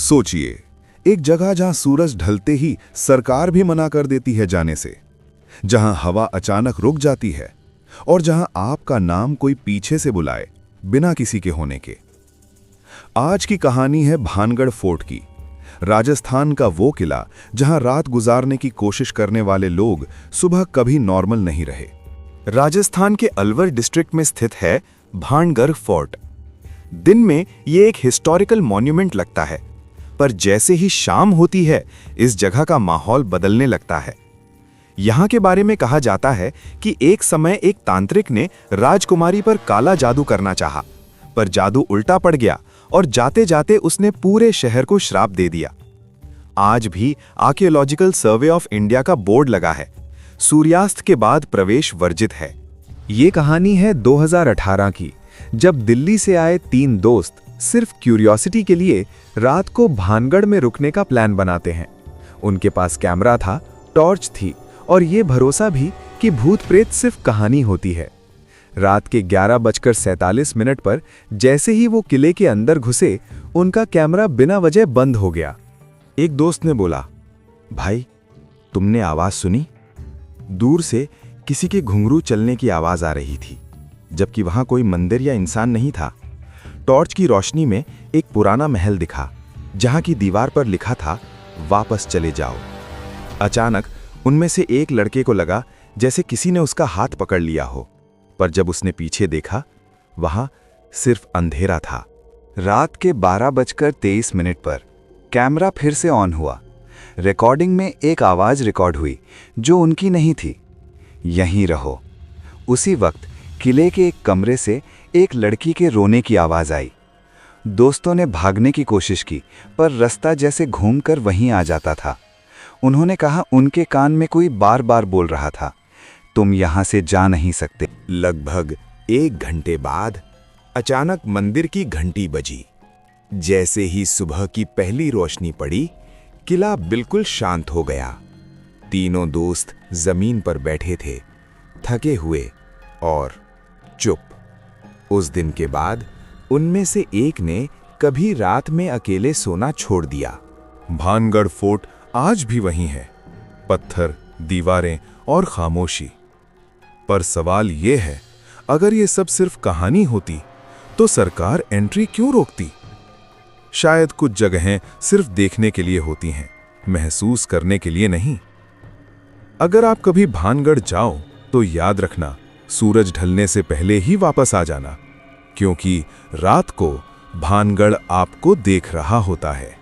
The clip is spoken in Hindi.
सोचिए, एक जगह जहां सूरज ढलते ही सरकार भी मना कर देती है जाने से, जहां हवा अचानक रुक जाती है और जहां आपका नाम कोई पीछे से बुलाए बिना किसी के होने के। आज की कहानी है भानगढ़ फोर्ट की, राजस्थान का वो किला जहां रात गुजारने की कोशिश करने वाले लोग सुबह कभी नॉर्मल नहीं रहे। राजस्थान के अलवर डिस्ट्रिक्ट में स्थित है भानगढ़ फोर्ट। दिन में ये एक हिस्टोरिकल मॉन्यूमेंट लगता है, पर जैसे ही शाम होती है इस जगह का माहौल बदलने लगता है। यहाँ के बारे में कहा जाता है कि एक समय एक तांत्रिक ने राजकुमारी पर काला जादू करना चाहा, पर जादू उल्टा पड़ गया और जाते जाते उसने पूरे शहर को श्राप दे दिया। आज भी आर्कियोलॉजिकल सर्वे ऑफ इंडिया का बोर्ड लगा है, सूर्यास्त के बाद प्रवेश वर्जित है। ये कहानी है 2018 की, जब दिल्ली से आए 3 दोस्त सिर्फ क्यूरियोसिटी के लिए रात को भानगढ़ में रुकने का प्लान बनाते हैं। उनके पास कैमरा था, टॉर्च थी और ये भरोसा भी कि भूत प्रेत सिर्फ कहानी होती है। रात के 11:47 पर जैसे ही वो किले के अंदर घुसे, उनका कैमरा बिना वजह बंद हो गया। एक दोस्त ने बोला, भाई तुमने आवाज सुनी? दूर से किसी के घुंघरू चलने की आवाज आ रही थी, जबकि वहां कोई मंदिर या इंसान नहीं था। टॉर्च की रोशनी में एक पुराना महल दिखा, जहां की दीवार पर लिखा था, वापस चले जाओ। अचानक उनमें से एक लड़के को लगा जैसे किसी ने उसका हाथ पकड़ लिया हो, पर जब उसने पीछे देखा, वहां सिर्फ अंधेरा था। रात के 12:23 पर कैमरा फिर से ऑन हुआ। रिकॉर्डिंग में एक आवाज रिकॉर्ड हुई जो उनकी नहीं थी, यहीं रहो। उसी वक्त किले के एक कमरे से एक लड़की के रोने की आवाज आई। दोस्तों ने भागने की कोशिश की, पर रास्ता जैसे घूमकर वहीं आ जाता था। उन्होंने कहा उनके कान में कोई बार बार बोल रहा था, तुम यहां से जा नहीं सकते। लगभग 1 घंटे बाद अचानक मंदिर की घंटी बजी। जैसे ही सुबह की पहली रोशनी पड़ी, किला बिल्कुल शांत हो गया। तीनों दोस्त जमीन पर बैठे थे, थके हुए और चुप। उस दिन के बाद उनमें से एक ने कभी रात में अकेले सोना छोड़ दिया। भानगढ़ फोर्ट आज भी वहीं है, पत्थर, दीवारें और खामोशी। पर सवाल ये है, अगर ये सब सिर्फ कहानी होती तो सरकार एंट्री क्यों रोकती? शायद कुछ जगहें सिर्फ देखने के लिए होती हैं, महसूस करने के लिए नहीं। अगर आप कभी भानगढ़ जाओ तो याद रखना, सूरज ढलने से पहले ही वापस आ जाना, क्योंकि रात को भानगढ़ आपको देख रहा होता है।